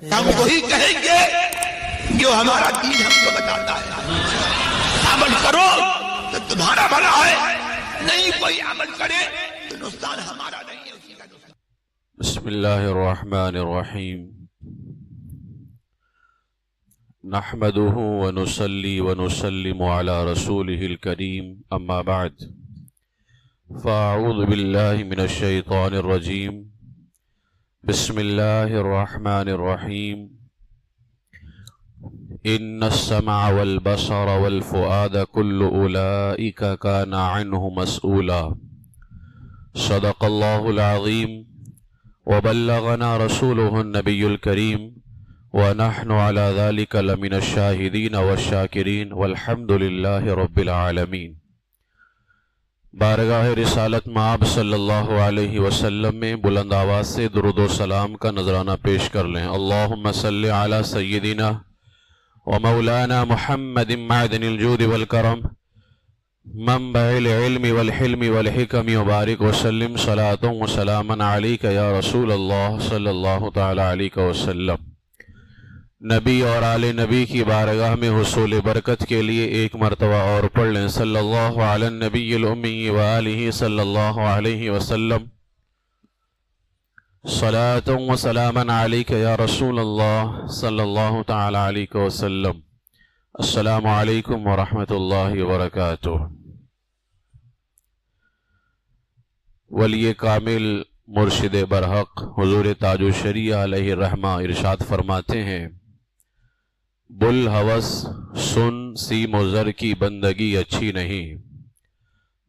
ہم وہی کہیں گے جو ہمارا دین ہم کو بتاتا ہے. عمل کرو تو تمہارا بھلا ہے، نہیں کوئی عمل کرے تو نقصان ہمارا نہیں ہے، اسی کا نقصان. بسم اللہ الرحمن الرحیم. نحمده ونصلي ونسلم على رسوله الكريم، اما بعد فاعوذ باللہ من الشیطان الرجیم. بسم اللہ الرحمن الرحیم. ان السمع والبصر والفؤاد كل اولئک کان عنہ مسئولا. صدق اللہ العظیم وبلغنا رسوله النبی الکریم ونحن على ذلك لمن الشاہدین والشاکرین والحمد للہ رب العالمین. بارگاہ رسالت مآب صلی اللہ علیہ وسلم میں بلند آواز سے درود و سلام کا نذرانہ پیش کر لیں. اللہم صلی علی سیدنا و مولانا محمد معدن الجود والکرم منبع العلم والحلم والحکم وبارک وسلم صلاة و سلاما علیک یا رسول اللہ صلی اللہ تعالی علیہ وسلم. نبی اور آل نبی کی بارگاہ میں حصول برکت کے لیے ایک مرتبہ اور پڑھ لیں صلی اللہ علی النبی الامی وآلہ صلی اللہ علیہ وسلم. صلاة و سلاما علیک یا رسول اللہ صلی اللہ تعالی علیہ وسلم. السلام علیکم ورحمۃ اللہ وبرکاتہ. ولی کامل مرشد برحق حضور تاج الشریعہ علیہ الرحمہ ارشاد فرماتے ہیں، بلحوث سن سیم و زر کی بندگی اچھی نہیں.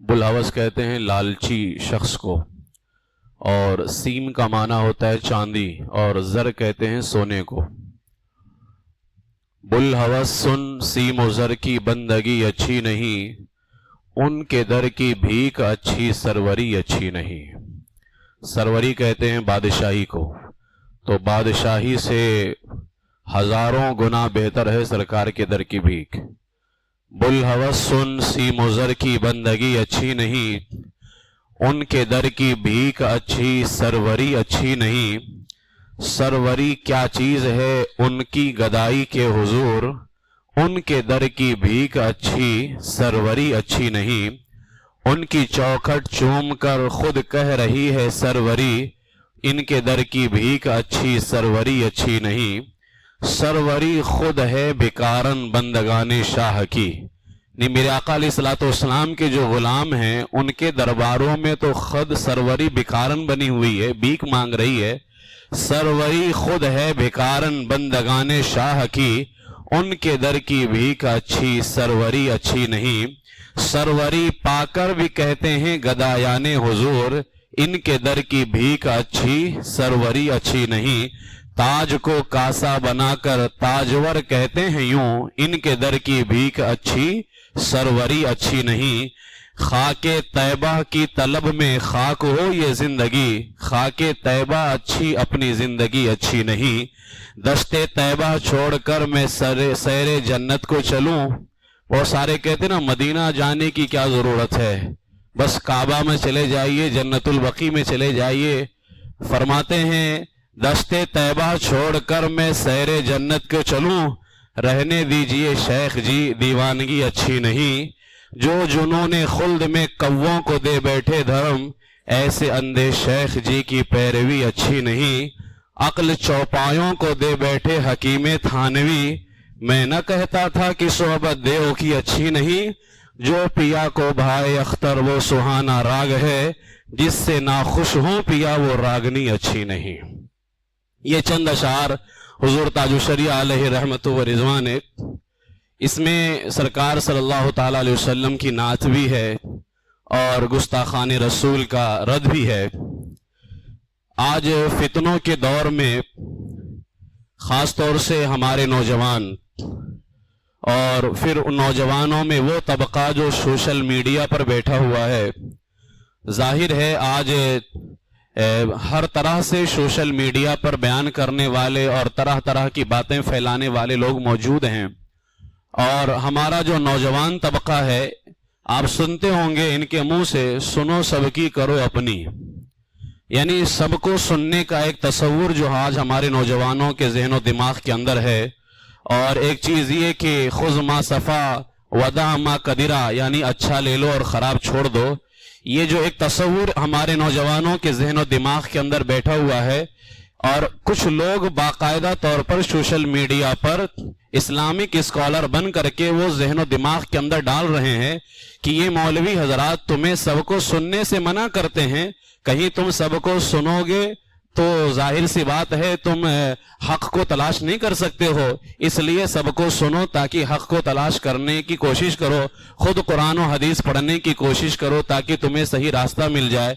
بلحوث کہتے ہیں لالچی شخص کو، اور سیم کا معنی ہوتا ہے چاندی، اور زر کہتے ہیں سونے کو. بلحوث سن سیم و زر کی بندگی اچھی نہیں، ان کے در کی بھیک اچھی سروری اچھی نہیں. سروری کہتے ہیں بادشاہی کو، تو بادشاہی سے ہزاروں گنا بہتر ہے سرکار کے در کی بھیک. بلحوث سن سیم و زر کی بندگی اچھی نہیں، ان کے در کی بھیک اچھی سروری اچھی نہیں. سروری کیا چیز ہے ان کی گدائی کے حضور، ان کے در کی بھیک اچھی سروری اچھی نہیں. ان کی چوکھٹ چوم کر خود کہہ رہی ہے سروری، ان کے در کی بھیک اچھی سروری اچھی نہیں. سروری خود ہے بھکارن بندگان شاہ کی. میرے آقا علیہ الصلوۃ والسلام کے جو غلام ہیں ان کے درباروں میں تو خود سروری بھکارن بنی ہوئی ہے، بھیک مانگ رہی ہے. سروری خود ہے بھکارن بندگان شاہ کی، ان کے در کی بھیک اچھی سروری اچھی نہیں. سروری پا کر بھی کہتے ہیں گدایان حضور، ان کے در کی بھیک اچھی سروری اچھی نہیں. تاج کو کاسا بنا کر تاجور کہتے ہیں یوں، ان کے در کی بھیک اچھی سروری اچھی نہیں. خاک طیبہ کی طلب میں خاک ہو یہ زندگی، خاک طیبہ اچھی اپنی زندگی اچھی نہیں. دشت طیبہ چھوڑ کر میں سیر جنت کو چلوں، وہ سارے کہتے نا مدینہ جانے کی کیا ضرورت ہے، بس کعبہ میں چلے جائیے، جنت البقیع میں چلے جائیے. فرماتے ہیں دشت طیبہ چھوڑ کر میں سیر جنت کو چلوں، رہنے دیجئے شیخ جی دیوانگی اچھی نہیں. جو جنون خلد میں کووں کو دے بیٹھے دھرم، ایسے اندھے شیخ جی کی پیروی اچھی نہیں. عقل چوپایوں کو دے بیٹھے حکیم تھانوی، میں نہ کہتا تھا کہ صحبت دیو کی اچھی نہیں. جو پیا کو بھائے اختر وہ سہانا راگ ہے، جس سے ناخوش ہوں پیا وہ راگنی اچھی نہیں. یہ چند اشعار حضور تاج الشریعہ علیہ رحمت و رضوان ہے. اس میں سرکار صلی اللہ تعالی علیہ وسلم کی نعت بھی ہے اور گستاخان رسول کا رد بھی ہے. آج فتنوں کے دور میں خاص طور سے ہمارے نوجوان اور پھر ان نوجوانوں میں وہ طبقہ جو سوشل میڈیا پر بیٹھا ہوا ہے، ظاہر ہے آج ہر طرح سے سوشل میڈیا پر بیان کرنے والے اور طرح طرح کی باتیں پھیلانے والے لوگ موجود ہیں. اور ہمارا جو نوجوان طبقہ ہے، آپ سنتے ہوں گے ان کے منہ سے سنو سب کی کرو اپنی. یعنی سب کو سننے کا ایک تصور جو آج ہمارے نوجوانوں کے ذہن و دماغ کے اندر ہے، اور ایک چیز یہ کہ خذ ما صفا ودع ما قدرا، یعنی اچھا لے لو اور خراب چھوڑ دو، یہ جو ایک تصور ہمارے نوجوانوں کے ذہن و دماغ کے اندر بیٹھا ہوا ہے، اور کچھ لوگ باقاعدہ طور پر سوشل میڈیا پر اسلامک اسکالر بن کر کے وہ ذہن و دماغ کے اندر ڈال رہے ہیں کہ یہ مولوی حضرات تمہیں سب کو سننے سے منع کرتے ہیں، کہیں تم سب کو سنو گے تو ظاہر سی بات ہے تم حق کو تلاش نہیں کر سکتے ہو، اس لیے سب کو سنو تاکہ حق کو تلاش کرنے کی کوشش کرو، خود قرآن و حدیث پڑھنے کی کوشش کرو تاکہ تمہیں صحیح راستہ مل جائے۔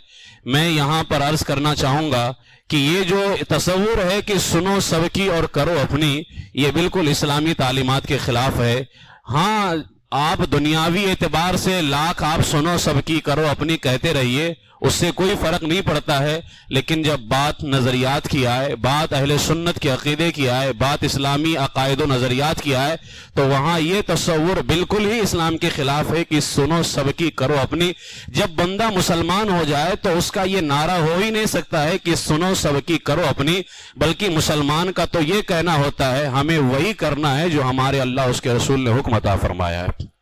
میں یہاں پر عرض کرنا چاہوں گا کہ یہ جو تصور ہے کہ سنو سب کی اور کرو اپنی، یہ بالکل اسلامی تعلیمات کے خلاف ہے۔ ہاں آپ دنیاوی اعتبار سے لاکھ آپ سنو سب کی کرو اپنی کہتے رہیے، اس سے کوئی فرق نہیں پڑتا ہے، لیکن جب بات نظریات کی آئے، بات اہل سنت کے عقیدے کی آئے، بات اسلامی عقائد و نظریات کی آئے، تو وہاں یہ تصور بالکل ہی اسلام کے خلاف ہے کہ سنو سب کی کرو اپنی۔ جب بندہ مسلمان ہو جائے تو اس کا یہ نعرہ ہو ہی نہیں سکتا ہے کہ سنو سب کی کرو اپنی، بلکہ مسلمان کا تو یہ کہنا ہوتا ہے ہمیں وہی کرنا ہے جو ہمارے اللہ اس کے رسول نے حکم عطا فرمایا ہے۔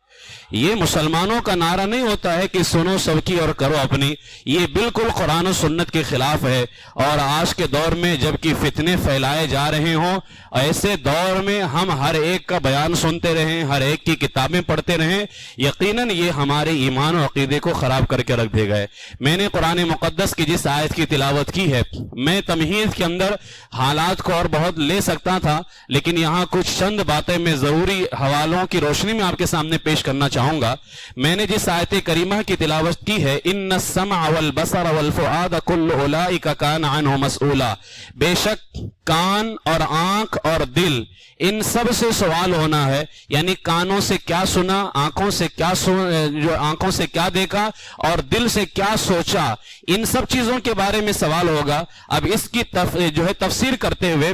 یہ مسلمانوں کا نعرہ نہیں ہوتا ہے کہ سنو سب کی اور کرو اپنی، یہ بالکل قرآن و سنت کے خلاف ہے۔ اور آج کے دور میں جب کہ فتنے پھیلائے جا رہے ہوں، ایسے دور میں ہم ہر ایک کا بیان سنتے رہیں، ہر ایک کی کتابیں پڑھتے رہیں، یقیناً یہ ہمارے ایمان و عقیدے کو خراب کر کے رکھ دے گئے۔ میں نے قرآن مقدس کی جس آیت کی تلاوت کی ہے، میں تمہید کے اندر حالات کو اور بہت لے سکتا تھا، لیکن یہاں کچھ چند باتیں میں ضروری حوالوں کی روشنی میں آپ کے سامنے پیش کرنا چاہوں گا۔ میں نے جس آیت کریمہ کی تلاوت کی ہے، ان السمع والبصر والفؤاد کل اولئک کان عنہ مسئولا، بے شک کان اور آنکھ اور دل ان سب سے سوال ہونا ہے، یعنی کانوں سے کیا سنا، آنکھوں سے کیا دیکھا اور دل سے کیا سوچا، ان سب چیزوں کے بارے میں سوال ہوگا۔ اب اس کی تفسیر کرتے ہوئے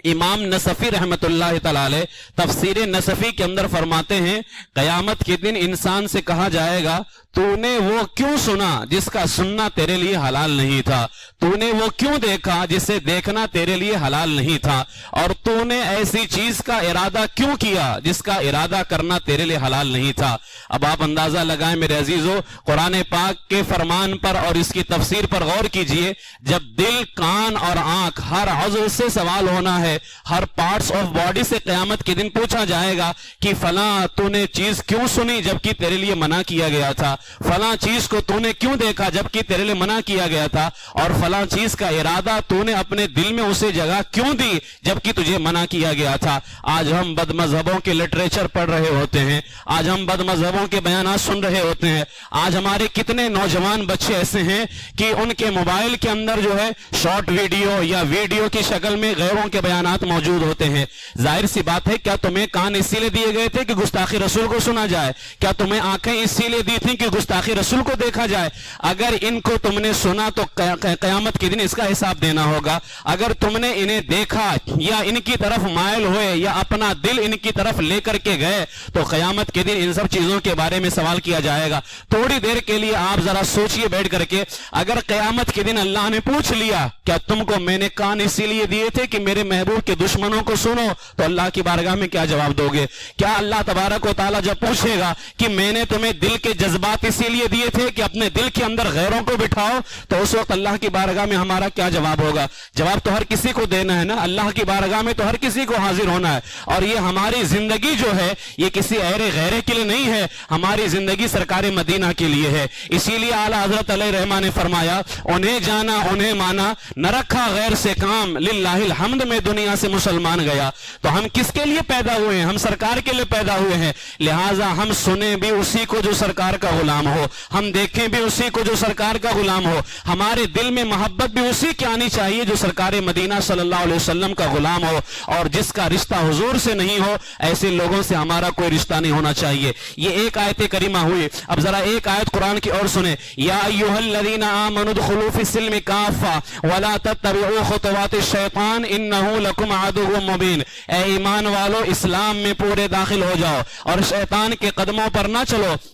امام نصفی رحمت اللہ تعالی علیہ تفسیر نصفی کے اندر فرماتے ہیں، قیامت کے دن انسان سے کہا جائے گا تو نے وہ کیوں سنا جس کا سننا تیرے لیے حلال نہیں تھا، تو نے وہ کیوں دیکھا جسے دیکھنا تیرے لیے حلال نہیں تھا، اور تو نے ایسی چیز کا ارادہ کیوں کیا جس کا ارادہ کرنا تیرے لیے حلال نہیں تھا۔ اب آپ اندازہ لگائیں میرے عزیزو، قرآن پاک کے فرمان پر اور اس کی تفسیر پر غور کیجئے، جب دل، کان اور آنکھ ہر عضو سے سوال ہونا ہے، ہر پارٹس آف باڈی سے قیامت کے دن پوچھا جائے گا کہ فلاں تو نے چیز کیوں سنی جبکہ تیرے لیے منع کیا گیا تھا، فلاں چیز کو تو نے کیوں دیکھا جبکہ تیرے لیے منع کیا گیا تھا، اور فلاں چیز کا ارادہ تو نے اپنے دل میں اسے جگہ کیوں دی جبکہ تجھے منع کیا گیا تھا۔ آج ہم بد مذہبوں کے لٹریچر پڑھ رہے ہوتے ہیں، آج ہم بد مذہبوں کے بیانات سن رہے ہوتے ہیں، آج ہمارے کتنے نوجوان بچے ایسے ہیں کہ ان کے موبائل کے اندر جو ہے شارٹ ویڈیو یا ویڈیو کی شکل میں غیروں کے بیانات موجود ہوتے ہیں۔ ظاہر سی بات ہے، کیا تمہیں کان اسی لیے دیے گئے تھے کہ گستاخی رسول کو سنا جائے؟ کیا تمہیں آنکھیں اسی لیے دی تھیں کہ گستاخی رسول کو دیکھا جائے؟ اگر ان کو تم نے سنا تو قیامت کے دن اس کا حساب دینا ہوگا۔ اگر تم نے انہیں دیکھا یا ان کی طرف مائل ہوئے یا اپنا دل ان کی طرف لے کر کے گئے تو قیامت کے دن ان سب چیزوں کے بارے میں سوال کیا جائے گا۔ تھوڑی دیر کے لیے آپ ذرا سوچئے بیٹھ کر کے، اگر قیامت کے دن اللہ نے پوچھ لیا کیا تم کو میں نے کان اسی لیے دیے تھے کہ میرے محبوب کے دشمنوں کو سنو، تو اللہ کی بارگاہ میں کیا جواب دو گے؟ کیا اللہ تبارک و تعالیٰ جب پوچھے گا کہ میں نے تمہیں دل کے جذبات اسی لیے دیے تھے کہ اپنے دل کے اندر غیروں کو بٹھاؤ، تو اس وقت اللہ کی بارگاہ میں ہمارا کیا جواب ہوگا؟ جواب تو ہر کسی کو دینا ہے نا، اللہ کی بارگاہ میں تو ہر کسی کو حاضر ہونا ہے، اور یہ ہماری زندگی جو ہے یہ کسی غیرے کے لیے نہیں ہے، ہماری زندگی سرکار مدینہ کے لیے ہے۔ اسی لیے اعلیٰ حضرت علیہ رحمہ نے فرمایا، انہیں جانا انہیں مانا، نہ رکھا غیر سے کام، للہ الحمد میں دنیا سے مسلمان گیا۔ تو ہم کس کے لیے پیدا ہوئے ہیں؟ ہم سرکار کے لیے پیدا ہوئے ہیں، لہٰذا ہم سنیں بھی اسی کو جو سرکار کا غلام ہو، ہم دیکھیں بھی اسی کو جو سرکار کا غلام ہو، ہمارے دل میں محبت بھی اسی کی آنی چاہیے جو سرکار مدینہ صلی اللہ علیہ وسلم کا غلام ہو، اور جس کا رشتہ حضور سے نہیں ہو ایسے لوگوں سے ہمارا کوئی رشتہ نہیں ہونا چاہیے۔ یہ ایک آیت کریمہ ہوئی۔ اب ذرا ایک آیت قرآن کی اور سنیں، یا ایھا الذین آمنوا ادخلوا فی السلم کافہ ولا تتبعوا خطوات الشیطان انہ لکم عدو مبین، اے ایمان والو اسلام میں پورے داخل ہو جاؤ اور شیطان کے قدموں پر نہ چلو،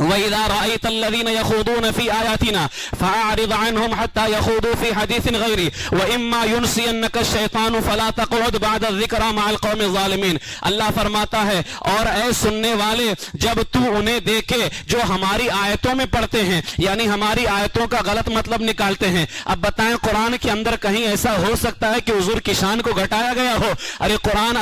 وَإِذَا رَأَيْتَ الَّذِينَ يَخُوضُونَ فِي آيَاتِنَا فَأَعْرِضْ عَنْهُمْ حَتَّى يَخُوضُوا فِي حَدِيثٍ غَيْرِهِ وَإِمَّا يُنْسِيَنَّكَ الشَّيْطَانُ فَلَا تَقْعُدْ بَعْدَ الذِّكْرَى مَعَ الْقَوْمِ الظَّالِمِينَ. اللہ فرماتا ہے اور اے سننے والے جب تو انہیں دیکھے جو ہماری آیتوں میں پڑھتے ہیں یعنی ہماری آیتوں کا غلط مطلب نکالتے ہیں. اب بتائیں قرآن کے اندر کہیں ایسا ہو سکتا ہے کہ حضور کی شان کو گھٹایا گیا ہو؟ ارے قرآن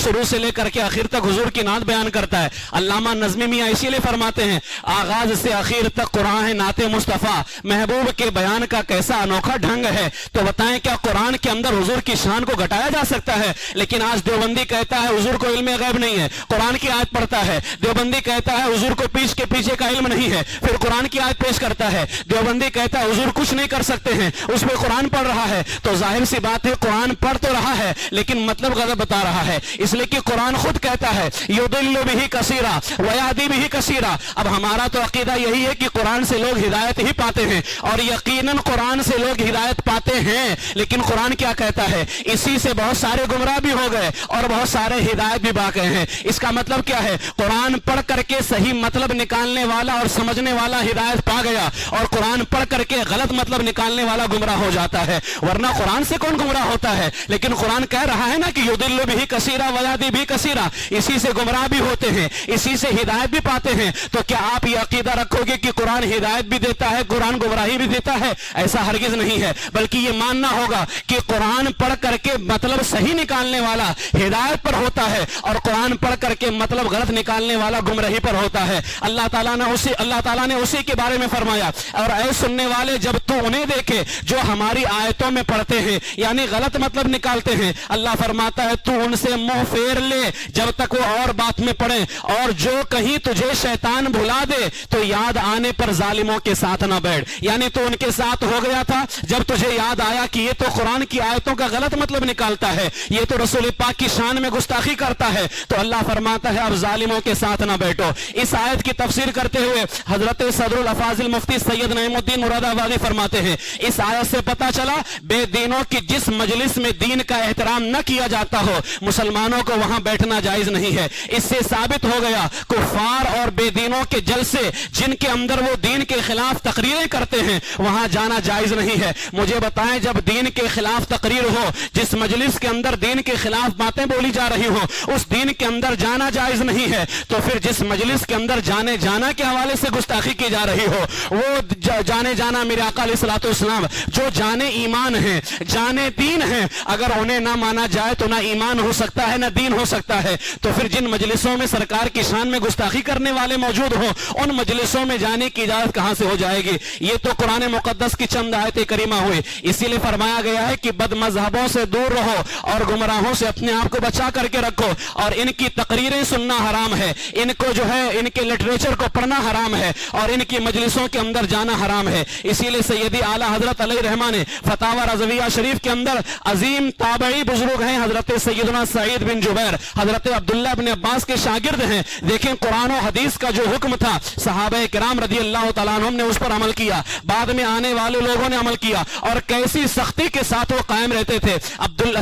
شروع سے لے کر کے آخر تک حضور کی نعت بیان کرتا ہے. علامہ نظمی میاں اسی لیے فرماتے ہیں آغاز سے آخر تک قرآن ہے نعت مصطفیٰ، محبوب کے بیان کا کیسا انوکھا ڈھنگ ہے. تو بتائیں کیا قرآن کے اندر حضور کی شان کو گھٹایا جا سکتا ہے؟ لیکن آج دیوبندی کہتا ہے حضور کو علم غیب نہیں ہے، قرآن کی آیت پڑھتا ہے. دیوبندی کہتا ہے حضور کو پیچھے کا علم نہیں ہے، پھر قرآن کی آیت پیش کرتا ہے. دیوبندی کہتا ہے حضور کچھ نہیں کر سکتے ہیں، اس میں قرآن پڑھ رہا ہے. تو ظاہر سی بات ہے قرآن پڑھ تو رہا ہے لیکن مطلب غلط بتا رہا ہے، اس لیے کہ قرآن خود کہتا ہے یضل بہ کثیرا ویہدی بہ کثیرا. اب ہمارا تو عقیدہ یہی ہے کہ قرآن سے لوگ ہدایت ہی پاتے ہیں اور یقیناً قرآن سے لوگ ہدایت پاتے ہیں. لیکن قرآن کیا کہتا ہے؟ اسی سے بہت سارے گمراہ بھی ہو گئے اور بہت سارے ہدایت بھی پا گئے ہیں. اس کا مطلب کیا ہے؟ قرآن پڑھ کر کے صحیح مطلب نکالنے والا اور سمجھنے والا ہدایت پا گیا اور قرآن پڑھ کر کے غلط مطلب نکالنے والا گمراہ ہو جاتا ہے. ورنہ قرآن سے کون گمراہ ہوتا ہے؟ لیکن قرآن کہہ رہا ہے نا کہ یضل بہ کثیرا ویہدی بہ کثیرا، اسی سے گمراہ بھی ہوتے ہیں، اسی سے ہدایت بھی پاتے ہیں. تو کیا آپ یہ عقیدہ رکھو گے کہ قرآن ہدایت بھی دیتا ہے، قرآن گمراہی بھی دیتا ہے؟ ایسا ہرگز نہیں ہے، بلکہ یہ ماننا ہوگا کہ قرآن پڑھ کر کے مطلب صحیح نکالنے والا ہدایت پر ہوتا ہے اور قرآن پڑھ کر کے مطلب غلط نکالنے والا گمراہی پر ہوتا ہے. اللہ تعالیٰ نے اسی کے بارے میں فرمایا اور اے سننے والے جب تو انہیں دیکھے جو ہماری آیتوں میں پڑھتے ہیں یعنی غلط مطلب نکالتے ہیں، اللہ فرماتا ہے تو ان سے منہ پھیر لے جب تک وہ اور بات میں پڑھیں، اور جو کہیں تجھے شیطان بھلا دے تو یاد آنے پر ظالموں کے ساتھ نہ بیٹھ. یعنی تو ان کے ساتھ ہو گیا تھا، جب تجھے یاد آیا کہ یہ تو قرآن کی آیتوں کا غلط مطلب نکالتا ہے، یہ تو رسول پاک کی شان میں گستاخی کرتا ہے، تو اللہ فرماتا ہے اب ظالموں کے ساتھ نہ بیٹھو. اس آیت کی تفسیر کرتے ہوئے حضرت صدر الافاضل مفتی سید نعیم الدین مراد آبادی فرماتے ہیں اس آیت سے پتہ چلا بے دینوں کی جس مجلس میں دین کا احترام نہ کیا جاتا ہو مسلمانوں کو وہاں بیٹھنا جائز نہیں ہے. اس سے ثابت ہو گیا کفار اور بے دینوں کے جلسے جن کے اندر وہ دین کے خلاف تقریریں کرتے ہیں وہاں جانا جائز نہیں ہے. مجھے بتائیں جب دین کے خلاف تقریر ہو، جس مجلس کے اندر دین کے خلاف باتیں بولی جا رہی ہوں اس دین کے اندر جانا جائز نہیں ہے، تو پھر جس مجلس کے اندر جانا کے حوالے سے گستاخی کی جا رہی ہو وہ جانا میرے آقا علیہ الصلوۃ والسلام جو جانے ایمان ہیں، جانے دین ہیں، اگر انہیں نہ مانا جائے تو نہ ایمان ہو سکتا ہے نہ دین ہو سکتا ہے. تو پھر جن مجلسوں میں سرکار کی شان میں گستاخی کرنے والے موجود ہوں ان مجلسوں میں جانے کی اجازت کہاں سے ہو جائے گی؟ یہ تو قرآن مقدس کی چند آیتیں کریمہ ہوئی. اسی لیے فرمایا گیا ہے کہ بد مذہبوں سے دور رہو اور گمراہوں سے اپنے آپ کو بچا کر کے رکھو، اور ان کی تقریریں سننا حرام ہے، ان کو جو ہے ان کے لٹریچر کو پڑھنا حرام ہے اور ان کی مجلسوں کے اندر جانا حرام ہے. اسی لیے سیدی اعلیٰ حضرت علیہ رحمہ نے فتاوی رضویہ شریف کے اندر عظیم تابعی بزرگ ہیں حضرت سیدنا سعید بن جبیر، حضرت عبداللہ بن عباس کے شاگرد ہیں. دیکھیں قرآن و حدیث کا جو حکم تھا صحابہ کرام رضی اللہ تعالیٰ عنہم نے اس پر عمل کیا، بعد میں آنے والے لوگوں نے عمل کیا اور کیسی سختی کے ساتھ وہ قائم رہتے تھے.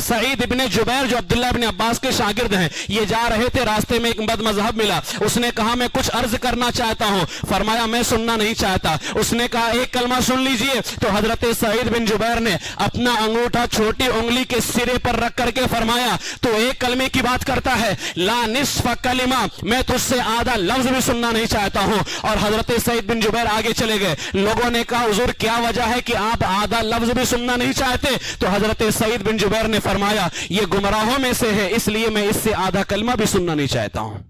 سعید بن جبیر جو عبداللہ بن عباس کے شاگرد ہیں یہ جا رہے تھے، راستے میں ایک بد مذہب ملا، اس نے کہا میں کچھ عرض کرنا چاہتا ہوں، فرمایا میں سننا نہیں چاہتا. اس نے کہا ایک کلمہ سن لیجئے، تو حضرت سعید بن جبیر نے اپنا انگوٹھا چھوٹی انگلی کے سرے پر رکھ کر کے فرمایا تو ایک کلمے کی بات کرتا ہے، لا نصف کلمہ، میں تجھ سے آدھا لفظ بھی سننا نہیں چاہتا ہوں. اور حضرت سعید بن جبیر آگے چلے گئے. لوگوں نے کہا حضور کیا وجہ ہے کہ آپ آدھا لفظ بھی سننا نہیں چاہتے؟ تو حضرت سعید بن جبیر نے فرمایا یہ گمراہوں میں سے ہے اس لیے میں اس سے آدھا کلمہ بھی سننا نہیں چاہتا ہوں.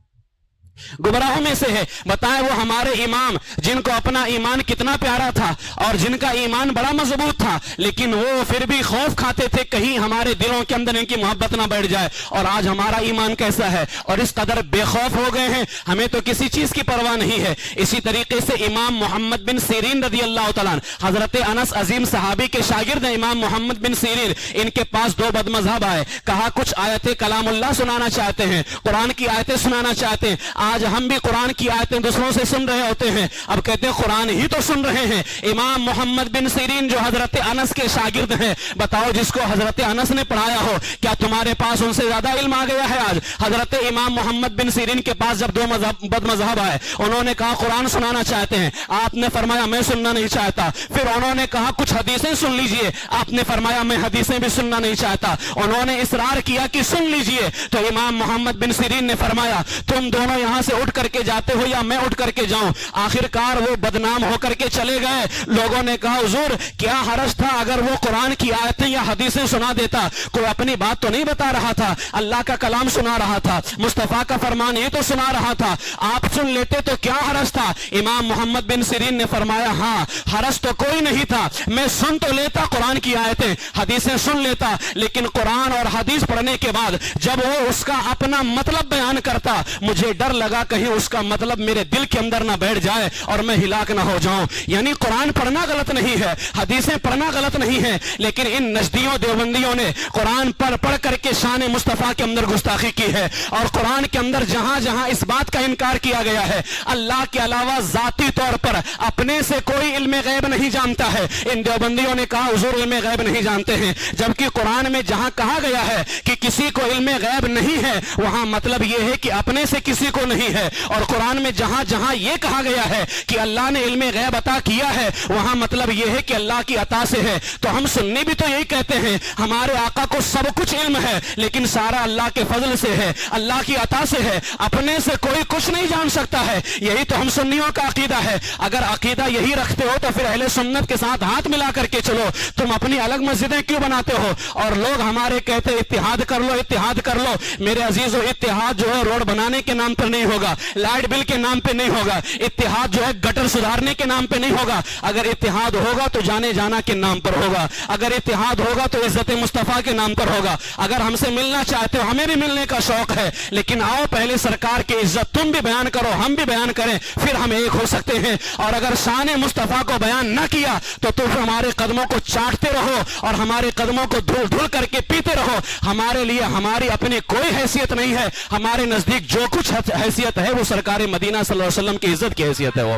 گمراہوں میں سے ہے. بتائیں وہ ہمارے امام جن کو اپنا ایمان کتنا پیارا تھا اور جن کا ایمان بڑا مضبوط تھا، لیکن وہ پھر بھی خوف کھاتے تھے کہیں ہمارے دلوں کے اندر ان کی محبت نہ بیٹھ جائے. اور آج ہمارا ایمان کیسا ہے اور اس قدر بے خوف ہو گئے ہیں، ہمیں تو کسی چیز کی پرواہ نہیں ہے. اسی طریقے سے امام محمد بن سیرین رضی اللہ تعالیٰ عنہ، حضرت انس عظیم صحابی کے شاگرد ہیں امام محمد بن سیرین، ان کے پاس دو بد مذہب آئے، کہا کچھ آیتیں کلام اللہ سنانا چاہتے ہیں، قرآن کی آیتیں سنانا چاہتے ہیں. آج ہم بھی قرآن کی آیتیں دوسروں سے سن رہے ہوتے ہیں، اب کہتے ہیں قرآن ہی تو سن رہے ہیں۔ امام محمد بن سیرین جو حضرت انس کے شاگرد ہیں، بتاؤ جس کو حضرت انس نے پڑھایا ہو، کیا تمہارے پاس ان سے زیادہ علم آ گیا ہے؟ آج حضرت امام محمد بن سیرین کے پاس جب دو بد مذہب آئے، انہوں نے کہا قرآن سنانا چاہتے ہیں، آپ نے فرمایا میں سننا نہیں چاہتا۔ پھر انہوں نے کہا کچھ حدیثیں سن لیجئے، آپ نے فرمایا میں حدیثیں بھی سننا نہیں چاہتا۔ انہوں نے اصرار کیا کہ سن لیجئے، تو امام محمد بن سیرین نے فرمایا تم دونوں یہاں سے اٹھ کر کے جاتے ہو یا میں اٹھ کر کے جاؤں؟ آخر کار وہ بدنام ہو کر کے چلے گئے۔ لوگوں نے کہا حضور کیا حرج تھا اگر وہ قرآن کی آیتیں یا حدیثیں سنا دیتا؟ کوئی اپنی بات تو نہیں بتا رہا تھا، اللہ کا کلام سنا رہا تھا، مصطفیٰ کا فرمان یہ تو سنا رہا تھا، آپ سن لیتے تو کیا حرج تھا؟ امام محمد بن سیرین نے فرمایا ہاں حرج تو کوئی نہیں تھا، میں سن تو لیتا قرآن کی آیتیں حدیثیں سن لیتا، لیکن قرآن اور حدیث پڑھنے کے بعد جب وہ اس کا اپنا مطلب بیان کرتا مجھے ڈر لگا کہیں اس کا مطلب میرے دل کے اندر نہ بیٹھ جائے اور میں ہلاک نہ ہو جاؤں۔ یعنی قرآن پڑھنا غلط نہیں ہے، حدیثیں پڑھنا غلط نہیں ہے، لیکن ان نجدیوں دیوبندیوں نے قرآن پڑھ کر کے شان مصطفیٰ کے اندر گستاخی کی ہے، اور قرآن کے اندر جہاں جہاں اس بات کا انکار کیا گیا ہے اللہ کے علاوہ ذاتی طور پر اپنے سے کوئی علم غیب نہیں جانتا ہے، ان دیوبندیوں نے کہا حضور علم غیب نہیں جانتے ہیں، جبکہ قرآن میں جہاں کہا گیا ہے کہ کسی کو علم غیب نہیں ہے وہاں مطلب یہ ہے کہ اپنے سے کسی کو نہیں ہے، اور قرآن میں جہاں جہاں یہ کہا گیا ہے کہ اللہ نے علم غیب عطا کیا ہے وہاں مطلب یہ ہے کہ اللہ کی عطا سے ہے۔ تو ہم سنی بھی تو یہی کہتے ہیں ہمارے آقا کو سب کچھ علم ہے، لیکن سارا اللہ کے فضل سے ہے، اللہ کی عطا سے ہے، اپنے سے کوئی کچھ نہیں جان سکتا ہے۔ یہی تو ہم سنیوں کا عقیدہ ہے۔ اگر عقیدہ یہی رکھتے ہو تو پھر اہل سنت کے ساتھ ہاتھ ملا کر کے چلو، تم اپنی الگ مسجدیں کیوں بناتے ہو؟ اور لوگ ہمارے کہتے اتحاد کر لو اتحاد کر لو، میرے عزیزو اتحاد جو ہے روڈ بنانے کے نام پر نہیں ہوگا، لائٹ بل کے نام پہ نہیں ہوگا، اتحاد جو ہے گٹر سدھارنے کے نام پہ نہیں ہوگا، اگر اتحاد ہوگا تو جانے جانا کے نام پر ہوگا، اگر اتحاد ہوگا تو عزت مصطفیٰ کے نام پر ہوگا۔ اگر ہم سے ملنا چاہتے ہو ہمیں بھی ملنے کا شوق ہے، لیکن آؤ پہلے سرکار کی عزت تم بھی بیان کرو ہم بھی بیان کریں، پھر ہم ایک ہو سکتے ہیں۔ اور اگر شان مصطفیٰ کو بیان نہ کیا تو تم ہمارے قدموں کو چاٹتے رہو اور ہمارے قدموں کو دھل دھل کر کے پیتے رہو، ہمارے لیے ہماری اپنی کوئی حیثیت نہیں ہے، ہمارے نزدیک جو کچھ حیثیت ہے وہ سرکار مدینہ صلی اللہ علیہ وسلم کی عزت کی حیثیت ہے۔ وہ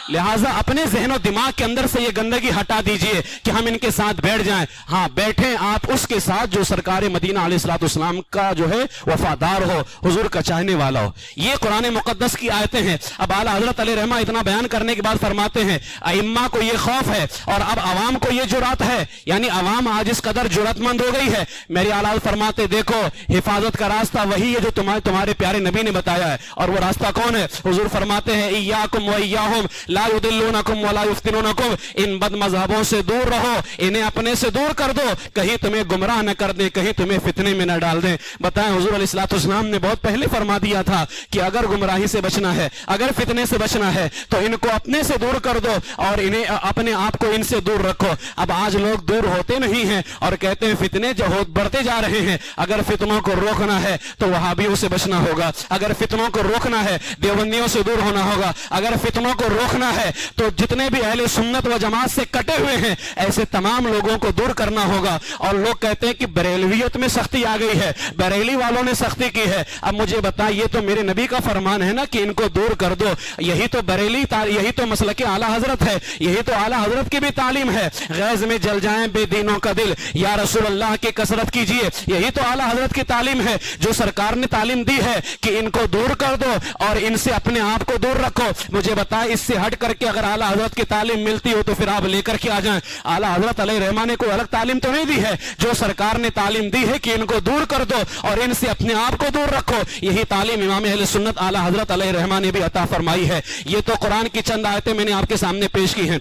لہٰذا اپنے ذہن و دماغ کے اندر سے یہ گندگی ہٹا دیجئے کہ ہم ان کے ساتھ بیٹھ جائیں، ہاں بیٹھیں آپ اس کے ساتھ جو سرکار مدینہ علیہ الصلوۃ والسلام کا جو ہے وفادار ہو، حضور کا چاہنے والا ہو۔ یہ قرآن مقدس کی آیتیں ہیں۔ اب اعلیٰ حضرت علیہ رحمہ اتنا بیان کرنے کے بعد فرماتے ہیں ائمہ کو یہ خوف ہے اور اب عوام کو یہ جرات ہے، یعنی عوام آج اس قدر جرات مند ہو گئی ہے۔ میرے اعلیٰ فرماتے دیکھو حفاظت کا راستہ وہی ہے جو تمہارے پیارے نبی نے بتایا ہے، اور وہ راستہ کون ہے؟ حضور فرماتے ہیں ایاکم و ایاہم لا یضلونکم ولا یفتنونکم، ان بد مذہبوں سے دور رہو، انہیں اپنے سے دور کر دو، کہیں تمہیں گمراہ نہ کر دیں، کہیں تمہیں فتنے میں نہ ڈال دیں۔ بتائیں حضور علیہ الصلوۃ والسلام نے بہت پہلے فرما دیا تھا کہ اگر گمراہی سے بچنا ہے، اگر فتنے سے بچنا ہے تو ان کو اپنے سے دور کر دو اور انہیں اپنے آپ کو ان سے دور رکھو۔ اب آج لوگ دور ہوتے نہیں ہیں اور کہتے ہیں فتنے جو بڑھتے جا رہے ہیں، اگر فتنوں کو روکنا ہے تو وہابیوں سے بچنا ہوگا، اگر فتنوں کو روکنا ہے دیوبندیوں سے دور ہونا ہوگا، اگر فتنوں کو روکنا ہے تو جتنے بھی اہل سنت و جماعت سے کٹے ہوئے ہیں ایسے تمام لوگوں کو دور کرنا ہوگا۔ اور لوگ کہتے ہیں کہ بریلویت میں سختی آ گئی ہے، بریلی والوں نے سختی کی ہے۔ اب مجھے بتائیں یہ تو میرے نبی کا فرمان ہے نا کہ ان کو دور کر دو، یہی تو بریلی یہی تو مسلک اعلیٰ حضرت ہے، یہی تو اعلیٰ حضرت کی بھی تعلیم ہے، غیظ میں جل جائیں بے دینوں کا دل یا رسول اللہ کی کثرت کیجئے، یہی تو اعلیٰ حضرت کی تعلیم ہے جو سرکار نے تعلیم دی ہے کہ ان کو دور کر دو اور ان سے اپنے آپ کو دور رکھو۔ مجھے بتائیں اس سے ہٹ کر کے اگر اعلیٰ حضرت کی تعلیم ملتی ہو تو پھر آپ لے کر کے آ جائیں۔ اعلیٰ حضرت علیہ رحمہ نے کوئی الگ تعلیم تو نہیں دی ہے، جو سرکار نے تعلیم دی ہے کہ ان کو دور کر دو اور ان سے اپنے آپ کو دور رکھو، یہی تعلیم امام اہل سنت اعلیٰ حضرت علیہ رحمہ نے بھی عطا فرمائی ہے۔ یہ تو قرآن کی چند آیتیں میں نے آپ کے سامنے پیش کی ہیں،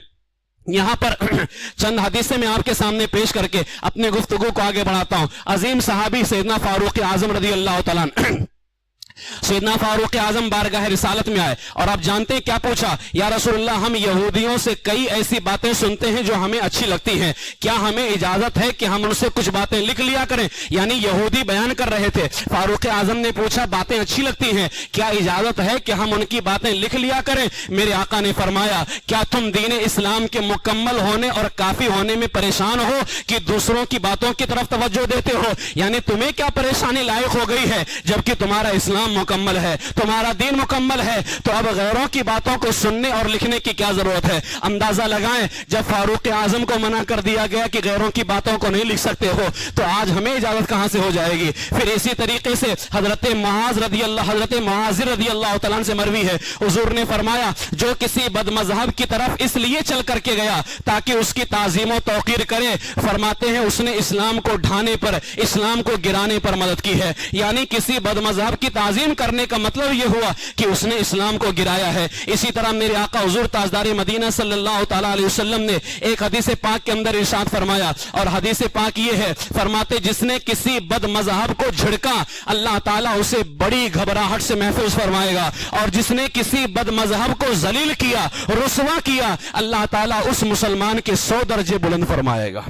یہاں پر چند حدیثیں میں آپ کے سامنے پیش کر کے اپنے گفتگو کو آگے بڑھاتا ہوں۔ عظیم صحابی سیدنا فاروق اعظم رضی اللہ تعالیٰ سیدنا فاروق اعظم بارگاہ رسالت میں آئے اور آپ جانتے ہیں کیا پوچھا؟ یا رسول اللہ ہم یہودیوں سے کئی ایسی باتیں سنتے ہیں جو ہمیں اچھی لگتی ہیں، کیا ہمیں اجازت ہے کہ ہم ان سے کچھ باتیں لکھ لیا کریں؟ یعنی یہودی بیان کر رہے تھے، فاروق اعظم نے پوچھا باتیں اچھی لگتی ہیں، کیا اجازت ہے کہ ہم ان کی باتیں لکھ لیا کریں؟ میرے آقا نے فرمایا کیا تم دین اسلام کے مکمل ہونے اور کافی ہونے میں پریشان ہو کہ دوسروں کی باتوں کی طرف توجہ دیتے ہو؟ یعنی تمہیں کیا پریشانی لاحق ہو گئی ہے جبکہ تمہارا اسلام اسلام مکمل ہے، تمہارا دین مکمل ہے، تو اب غیروں کی باتوں کو سننے اور لکھنے کی کیا ضرورت ہے؟ اندازہ لگائیں، جب فاروق اعظم کو منع کر دیا گیا کہ غیروں کی باتوں کو نہیں لکھ سکتے ہو، تو آج ہمیں اجازت کہاں سے ہو جائے گی؟ پھر اسی طریقے سے حضرت معاذ رضی اللہ تعالیٰ سے مروی ہے، حضور نے فرمایا جو کسی بد مذہب کی طرف اس لیے چل کر کے گیا تاکہ اس کی تعظیم و توقیر کرے، فرماتے ہیں اس نے اسلام کو ڈھانے پر، اسلام کو گرانے پر مدد کی ہے۔ یعنی کسی بد مذہب کی تعظیم کرنے کا مطلب یہ ہوا کہ اس نے اسلام کو گرایا ہے۔ اسی طرح میرے آقا حضور تاجدار مدینہ صلی اللہ تعالیٰ علیہ وسلم نے ایک حدیث پاک کے اندر ارشاد فرمایا، اور حدیث پاک یہ ہے، فرماتے جس نے کسی بد مذہب کو جھڑکا اللہ تعالیٰ اسے بڑی گھبراہٹ سے محفوظ فرمائے گا، اور جس نے کسی بد مذہب کو ذلیل کیا، رسوا کیا، اللہ تعالیٰ اس مسلمان کے 100 درجے بلند فرمائے گا۔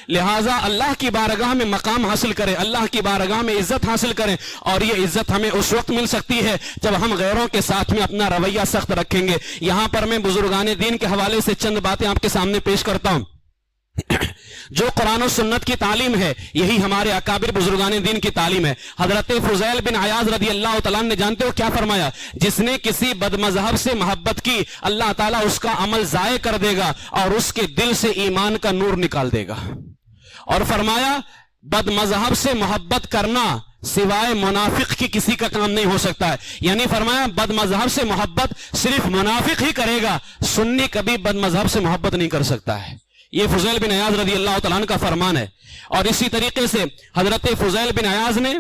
لہٰذا اللہ کی بارگاہ میں مقام حاصل کریں، اللہ کی بارگاہ میں عزت حاصل کریں، اور یہ عزت ہمیں اس وقت مل سکتی ہے جب ہم غیروں کے ساتھ میں اپنا رویہ سخت رکھیں گے۔ یہاں پر میں بزرگان دین کے حوالے سے چند باتیں آپ کے سامنے پیش کرتا ہوں۔ جو قرآن و سنت کی تعلیم ہے یہی ہمارے اکابر بزرگان دین کی تعلیم ہے۔ حضرت فضیل بن عیاض رضی اللہ تعالیٰ نے جانتے ہو کیا فرمایا؟ جس نے کسی بد مذہب سے محبت کی اللہ تعالیٰ اس کا عمل ضائع کر دے گا اور اس کے دل سے ایمان کا نور نکال دے گا، اور فرمایا بد مذہب سے محبت کرنا سوائے منافق کی کسی کا کام نہیں ہو سکتا ہے۔ یعنی فرمایا بد مذہب سے محبت صرف منافق ہی کرے گا، سنی کبھی بد مذہب سے محبت نہیں کر سکتا ہے۔ یہ فضیل بن عیاض رضی اللہ تعالیٰ عنہ کا فرمان ہے۔ اور اسی طریقے سے حضرت فضیل بن عیاض نے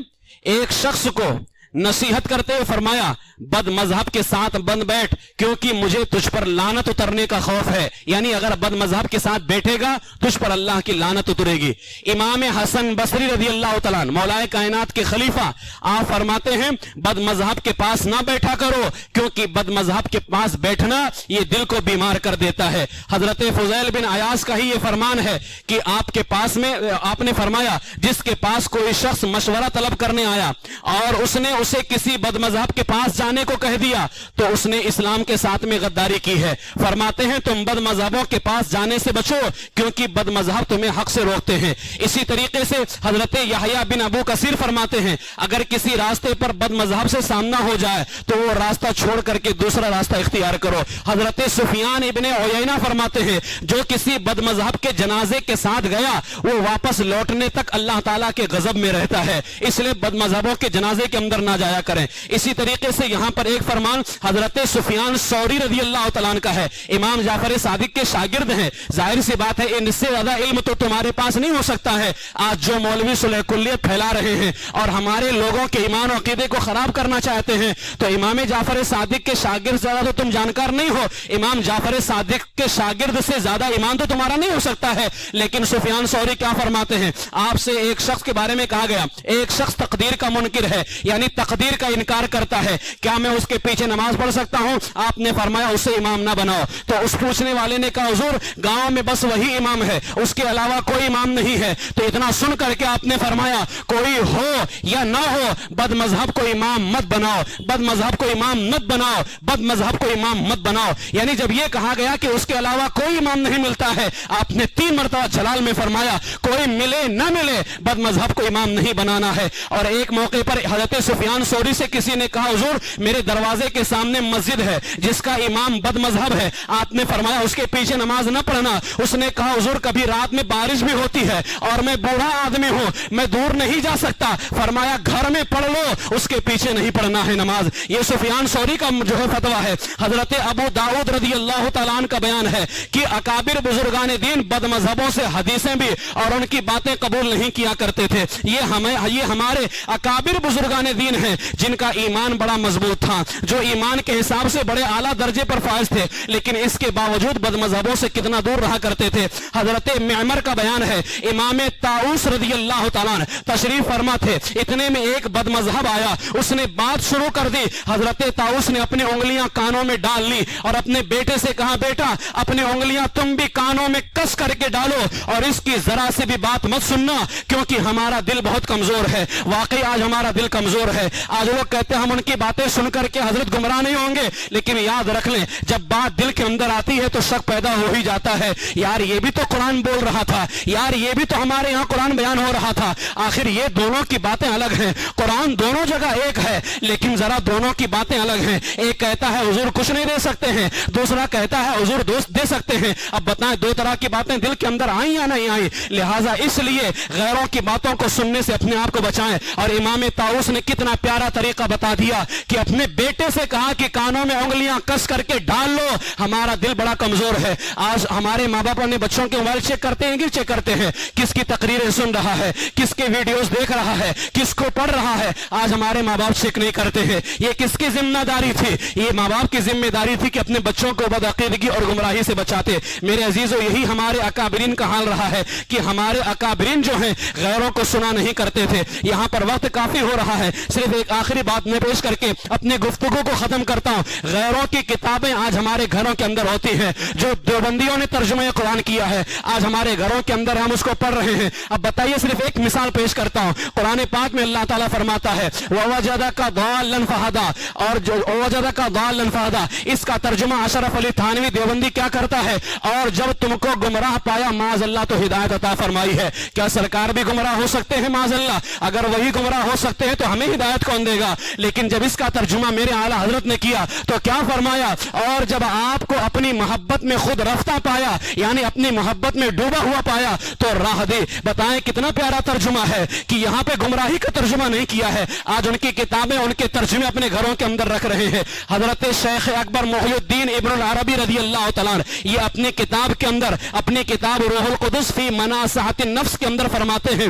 ایک شخص کو نصیحت کرتے ہوئے فرمایا بد مذہب کے ساتھ بند بیٹھ کیونکہ مجھے تجھ پر لعنت اترنے کا خوف ہے۔ یعنی اگر بد مذہب کے ساتھ بیٹھے گا تجھ پر اللہ کی لعنت اترے گی۔ امام حسن بصری رضی اللہ تعالیٰ عنہ مولا کائنات کے خلیفہ، آپ فرماتے ہیں بد مذہب کے پاس نہ بیٹھا کرو کیونکہ بد مذہب کے پاس بیٹھنا یہ دل کو بیمار کر دیتا ہے۔ حضرت فضیل بن عیاض کا ہی یہ فرمان ہے کہ آپ کے پاس میں آپ نے فرمایا جس کے پاس کوئی شخص مشورہ طلب کرنے آیا اور اس نے اسے کسی بد مذہب کے پاس جانے کو کہہ دیا تو اس نے اسلام کے ساتھ میں غداری کی ہے۔ فرماتے ہیں تم بد مذہبوں کے پاس جانے سے بچو کیونکہ بد مذہب تمہیں حق سے روکتے ہیں۔ اسی طریقے سے حضرت یحییٰ بن ابو کثیر فرماتے ہیں اگر کسی راستے پر بد مذہب سے سامنا ہو جائے تو وہ راستہ چھوڑ کر کے دوسرا راستہ اختیار کرو۔ حضرت سفیان ابن عیینہ فرماتے ہیں جو کسی بد مذہب کے جنازے کے ساتھ گیا وہ واپس لوٹنے تک اللہ تعالیٰ کے غضب میں رہتا ہے، اس لیے بد مذہبوں کے جنازے کے اندر نہ جایا کریں۔ اسی طریقے سے یہاں پر ایک فرمان حضرت سفیان ثوری رضی اللہ تعالیٰ عنہ کا ہے، امام جعفر صادق کے شاگرد ہیں۔ ظاہر سی بات ہے ان سے زیادہ علم تو تمہارے پاس نہیں ہو سکتا ہے۔ آج جو مولوی صلح کلیت پھیلا رہے ہیں اور ہمارے لوگوں کے ایمان و عقیدے کو خراب کرنا چاہتے ہیں تو امام جعفر صادق کے شاگرد سے زیادہ تو تم جانکار نہیں ہو۔ امام جعفر صادق کے شاگرد سے زیادہ ایمان تو تمہارا نہیں ہو سکتا ہے، لیکن سفیان ثوری کیا فرماتے ہیں؟ آپ سے ایک شخص کے بارے میں کہا گیا ایک شخص تقدیر کا منکر ہے، یعنی تقدیر کا انکار کرتا ہے، کیا میں اس کے پیچھے نماز پڑھ سکتا ہوں؟ آپ نے فرمایا اسے امام نہ بناؤ۔ تو اس پوچھنے والے نے کہا حضور گاؤں میں بس وہی امام ہے، اس کے علاوہ کوئی امام نہیں ہے۔ تو اتنا سن کر کے آپ نے فرمایا کوئی ہو یا نہ ہو بد مذہب کو امام مت بناؤ، بد مذہب کو امام مت بناؤ، بد مذہب کو امام مت بناؤ۔ یعنی جب یہ کہا گیا کہ اس کے علاوہ کوئی امام نہیں ملتا ہے، آپ نے 3 مرتبہ جلال میں فرمایا کوئی ملے نہ ملے بد مذہب کو امام نہیں بنانا ہے۔ اور ایک موقع پر حضرت سفیان ثوری سے کسی نے کہا حضور میرے دروازے کے سامنے مسجد ہے جس کا امام بد مذہب ہے، آپ نے فرمایا اس کے پیچھے نماز نہ پڑھنا۔ اس نے کہا حضور کبھی رات میں بارش بھی ہوتی ہے اور میں بوڑھا آدمی ہوں، میں دور نہیں جا سکتا، فرمایا گھر میں پڑھ لو، اس کے پیچھے نہیں پڑھنا ہے نماز۔ یہ سفیان ثوری کا جو ہے فتویٰ ہے۔ حضرت ابو داؤد رضی اللہ تعالیٰ عنہ کا بیان ہے کہ اکابر بزرگان دین بد مذہبوں سے حدیثیں بھی اور ان کی باتیں قبول نہیں کیا کرتے تھے۔ یہ ہمارے اکابر بزرگان دین ہیں جن کا ایمان بڑا مضبوط تھا، جو ایمان کے حساب سے بڑے اعلیٰ درجے پر فائز تھے، لیکن اس کے باوجود بد مذہبوں سے کتنا دور رہا کرتے تھے۔ حضرت معمر کا بیان ہے امام طاؤس رضی اللہ تعالیٰ عنہ تشریف فرما تھے، اتنے میں ایک بد مذہب آیا، اس نے بات شروع کر دی۔ حضرت طاؤس نے اپنی انگلیاں کانوں میں ڈال لی اور اپنے بیٹے سے کہا بیٹا اپنی انگلیاں تم بھی کانوں میں کس کر کے ڈالو اور اس کی ذرا سے بھی بات مت سننا کیونکہ ہمارا دل بہت کمزور ہے۔ واقعی آج ہمارا دل کمزور ہے، آج لوگ کہتے ہیں ہم ان کی باتیں سن کر کے حضرت گمراہ نہیں ہوں گے، لیکن یاد رکھ لیں جب بات دل کے اندر آتی ہے تو شک پیدا ہو ہی جاتا ہے، یار یہ بھی تو قرآن بول رہا تھا، یار یہ بھی تو ہمارے یہاں قرآن بیان ہو رہا تھا، آخر یہ دونوں کی باتیں الگ ہیں، قرآن دونوں جگہ ایک ہے لیکن ذرا دونوں کی باتیں الگ ہیں، ایک کہتا ہے حضور کچھ نہیں دے سکتے ہیں، دوسرا کہتا ہے حضور دوست دے سکتے ہیں۔ اب بتائیں دو طرح کی باتیں دل کے اندر آئیں یا نہیں آئیں؟ لہٰذا اس لیے غیروں کی باتوں کو سننے سے اپنے آپ کو بچائیں۔ اور امام طاؤس نے کتنا پیارا طریقہ بتا دیا کہ اپنے بیٹے سے کہا کہ کانوں میں انگلیاں کس کر کے ڈال لو، ہمارا دل بڑا کمزور ہے۔ آج ہمارے ماں باپ اپنے بچوں کے موبائل چیک کرتے ہیں کہ چیک کرتے ہیں، کس کی تقریریں سن رہا ہے، کس کے ویڈیوز دیکھ رہا ہے، کس کو پڑھ رہا ہے، آج ہمارے ماں باپ چیک نہیں کرتے ہیں۔ یہ کس کی ذمہ داری تھی؟ یہ ماں باپ کی ذمہ داری تھی کہ اپنے بچوں کو بدعقیدگی اور گمراہی سے بچاتے۔ میرے عزیزو یہی ہمارے اکابرین کا حال رہا ہے کہ ہمارے اکابرین جو ہیں غیروں کو سنا نہیں کرتے تھے۔ یہاں پر وقت کافی ہو رہا ہے، صرف ایک آخری بات میں پیش کر کے اپنے گفتگو کو ختم کرتا ہوں۔ غیروں کی کتابیں آج ہمارے گھروں کے اندر ہوتی ہیں، جو دیوبندیوں نے ترجمہ قرآن کیا ہے آج ہمارے گھروں کے اندر ہم اس کو پڑھ رہے ہیں۔ اب بتائیے صرف ایک مثال پیش کرتا ہوں، قرآن پاک میں اللہ تعالیٰ فرماتا ہے وَوَجَدَكَ ضَالًّا فَهَدَىٰ، اور جو وَوَجَدَكَ ضَالًّا فَهَدَىٰ اس کا ترجمہ اشرف علی تھانوی دیوبندی کیا کرتا ہے؟ اور جب تم کو گمراہ پایا معاذ اللہ تو ہدایت عطا فرمائی ہے۔ کیا سرکار بھی گمراہ ہو سکتے ہیں معاذ اللہ؟ اگر وہی گمراہ ہو سکتے ہیں تو ہمیں ہدایت کون دے گا؟ لیکن جب اس کا ترجمہ میرے اعلیٰ حضرت نے کیا تو کیا فرمایا؟ اور جب آپ کو اپنی محبت میں خود رفتہ پایا، یعنی اپنی محبت میں ڈوبا ہوا پایا تو راہ دے۔ بتائیں کتنا پیارا ترجمہ ہے کہ یہاں پہ گمراہی کا ترجمہ نہیں کیا ہے، آج ان کی کتابیں ان کے ترجمے اپنے گھروں کے اندر رکھ رہے ہیں۔ حضرت شیخ اکبر محی الدین ابن العربی رضی اللہ تعالیٰ عنہ یہ اپنی کتاب کے اندر، اپنی کتاب روح القدس فی مناصحۃ النفس کے اندر فرماتے ہیں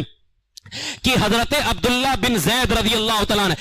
کہ حضرت عبداللہ بن زید رضی اللہ تعالیٰ عنہ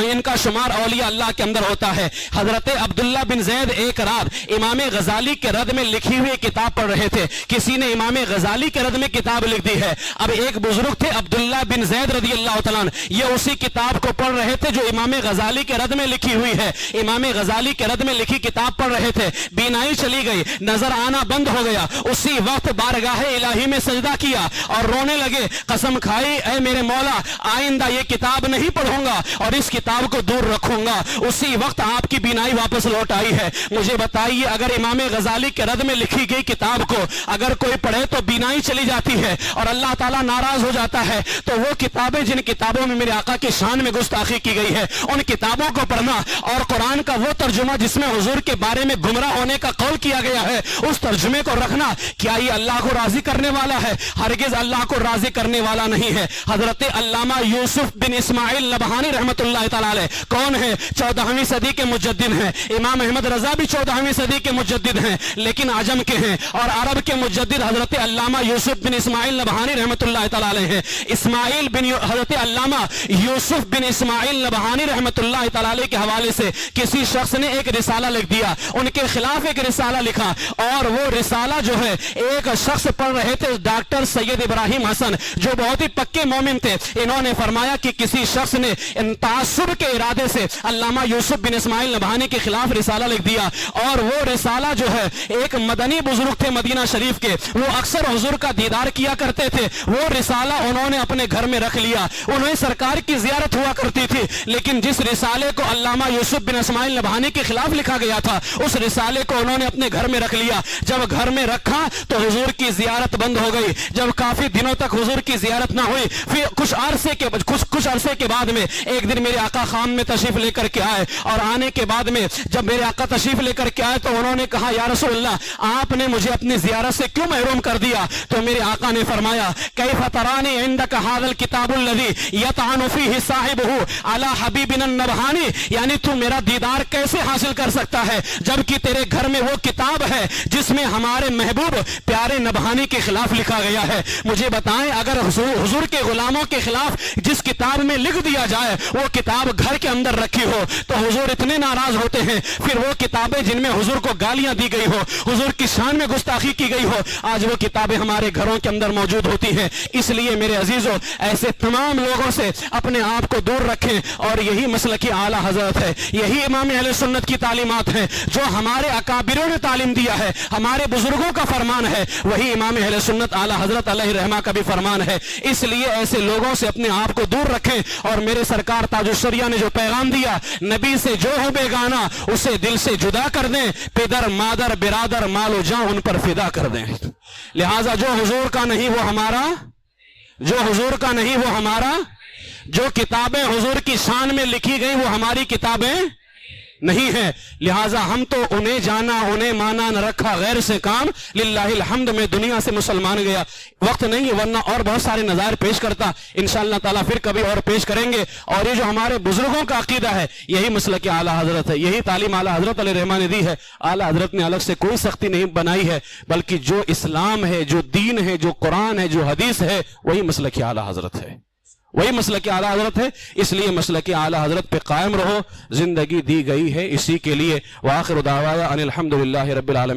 ان کا شمار اولیاء اللہ کے اندر ہوتا ہے۔ حضرت عبداللہ بن زید ایک رات امام غزالی کے رد میں لکھی ہوئی کتاب پڑھ رہے تھے، کسی نے امام غزالی کے رد میں کتاب لکھ دی ہے۔ اب ایک بزرگ تھے عبداللہ بن زید رضی اللہ تعالیٰ عنہ، یہ اسی کتاب کو پڑھ رہے تھے جو امام غزالی کے رد میں لکھی ہوئی ہے۔ امام غزالی کے رد میں لکھی کتاب پڑھ رہے تھے، بینائی چلی گئی، نظر آنا بند ہو گیا، اسی وقت بارگاہ الہی میں سجدہ کیا اور رونے لگے، قسم کھائی اے میرے مولا آئندہ یہ کتاب نہیں پڑھوں گا اور اس کتاب کو دور رکھوں گا۔ اسی وقت آپ کی بینائی واپس لوٹ آئی ہے۔ مجھے بتائیے اگر امام غزالی کے رد میں لکھی گئی کتاب کو اگر کوئی پڑھے تو بینائی چلی جاتی ہے اور اللہ تعالیٰ ناراض ہو جاتا ہے، تو وہ کتابیں جن کتابوں میں میرے آقا کی شان میں گستاخی کی گئی ہے ان کتابوں کو پڑھنا اور قرآن کا وہ ترجمہ جس میں حضور کے بارے میں گمراہ ہونے کا قول کیا گیا ہے اس ترجمے کو رکھنا، کیا یہ اللہ کو راضی کرنے والا ہے؟ ہرگز اللہ کو راضی کرنے والا نہیں ہے۔ حضرت علامہ یوسف بن اسماعیل نبہانی رحمت اللہ تعالی علیہ کون ہے؟ 14ویں صدی کے مجدد ہیں۔ امام احمد رضا بھی 14ویں صدی کے مجدد ہیں لیکن عجم کے ہیں، اور عرب کے مجدد حضرت علامہ یوسف بن اسماعیل نبہانی رحمت اللہ تعالی علیہ ہیں۔ حضرت علامہ یوسف بن اسماعیل نبہانی رحمت اللہ تعالی علیہ کے حوالے سے کسی شخص نے ایک رسالہ لکھ دیا، ان کے خلاف ایک رسالہ لکھا، اور وہ رسالہ جو ہے ایک شخص پڑھ رہے تھے ڈاکٹر سید ابراہیم حسن جو بہت ہی پکے مومن تھے۔ انہوں نے فرمایا کہ کسی شخص نے تعصب کے ارادے سے علامہ یوسف بن اسماعیل نبہانی کے خلاف رسالہ لکھ دیا، اور وہ رسالہ جو ہے ایک مدنی بزرگ تھے مدینہ شریف کے، وہ اکثر حضور کا دیدار کیا کرتے تھے، وہ رسالہ انہوں نے اپنے گھر میں رکھ لیا، انہیں سرکار کی زیارت ہوا کرتی تھی، لیکن جس رسالے کو علامہ یوسف بن اسماعیل نبہانی کے خلاف لکھا گیا تھا اس رسالے کو انہوں نے اپنے گھر میں رکھ لیا۔ جب گھر میں رکھا تو حضور کی زیارت بند ہو گئی، جب کافی دنوں تک حضور کی زیارت نہ ہوئی، پھر کچھ عرصے کے بعد میں ایک دن میرے آقا خام میں تشریف لے کر کے آئے، اور آنے کے بعد میں جب میرے آقا تشریف لے کر کے آئے تو انہوں نے کہا یا رسول اللہ آپ نے مجھے اپنی زیارت سے کیوں محروم کر دیا؟ تو میرے آقا نے فرمایا کیف ترانی عندک ھذا الکتاب الذی یطعن فیہ صاحبہ علی حبیبنا النبہانی، یعنی تو میرا دیدار کیسے حاصل کر سکتا ہے جبکہ تیرے گھر میں وہ کتاب ہے جس میں ہمارے محبوب پیارے نبہانی کے خلاف لکھا گیا ہے۔ مجھے بتائیں اگر حضور کے غلاموں کے خلاف جس کتاب میں لکھ دیا جائے وہ کتاب گھر کے اندر رکھی ہو تو حضور اتنے ناراض ہوتے ہیں، پھر وہ کتابیں جن میں حضور کو گالیاں دی گئی ہو، حضور کی شان میں گستاخی کی گئی ہو، آج وہ کتابیں ہمارے گھروں کے اندر موجود ہوتی ہیں۔ اس لیے میرے عزیزوں ایسے تمام لوگوں سے اپنے آپ کو دور رکھیں، اور یہی مسلک اعلیٰ حضرت ہے، یہی امام اہل سنت کی تعلیمات ہیں جو ہمارے اکابروں نے تعلیم دیا ہے، ہمارے بزرگوں کا فرمان ہے، وہی امام اہل سنت اعلیٰ حضرت علیہ رحمہ کا بھی فرمان ہے۔ اس اس لیے ایسے لوگوں سے اپنے آپ کو دور رکھیں، اور میرے سرکار تاج الشریعہ نے جو پیغام دیا، نبی سے جو ہو بیگانہ اسے دل سے جدا کر دیں، پدر مادر برادر مال و جان ان پر فدا کر دیں۔ لہٰذا جو حضور کا نہیں وہ ہمارا، جو حضور کا نہیں وہ ہمارا، جو کتابیں حضور کی شان میں لکھی گئی وہ ہماری کتابیں نہیں ہیں۔ لہٰذا ہم تو انہیں جانا انہیں مانا، نہ رکھا غیر سے کام، للہ الحمد میں دنیا سے مسلمان گیا۔ وقت نہیں ہے ورنہ اور بہت سارے نظائر پیش کرتا، انشاءاللہ تعالیٰ پھر کبھی اور پیش کریں گے۔ اور یہ جو ہمارے بزرگوں کا عقیدہ ہے یہی مسلک اعلیٰ حضرت ہے، یہی تعلیم اعلیٰ حضرت علیہ رحمہ نے دی ہے۔ اعلیٰ حضرت نے الگ سے کوئی سختی نہیں بنائی ہے، بلکہ جو اسلام ہے، جو دین ہے، جو قرآن ہے، جو حدیث ہے، وہی مسلک اعلیٰ حضرت ہے، وہی مسلک اعلیٰ حضرت ہے۔ اس لیے مسلک اعلیٰ حضرت پہ قائم رہو، زندگی دی گئی ہے اسی کے لیے۔ وآخر دعوانا ان الحمدللہ رب العالمین۔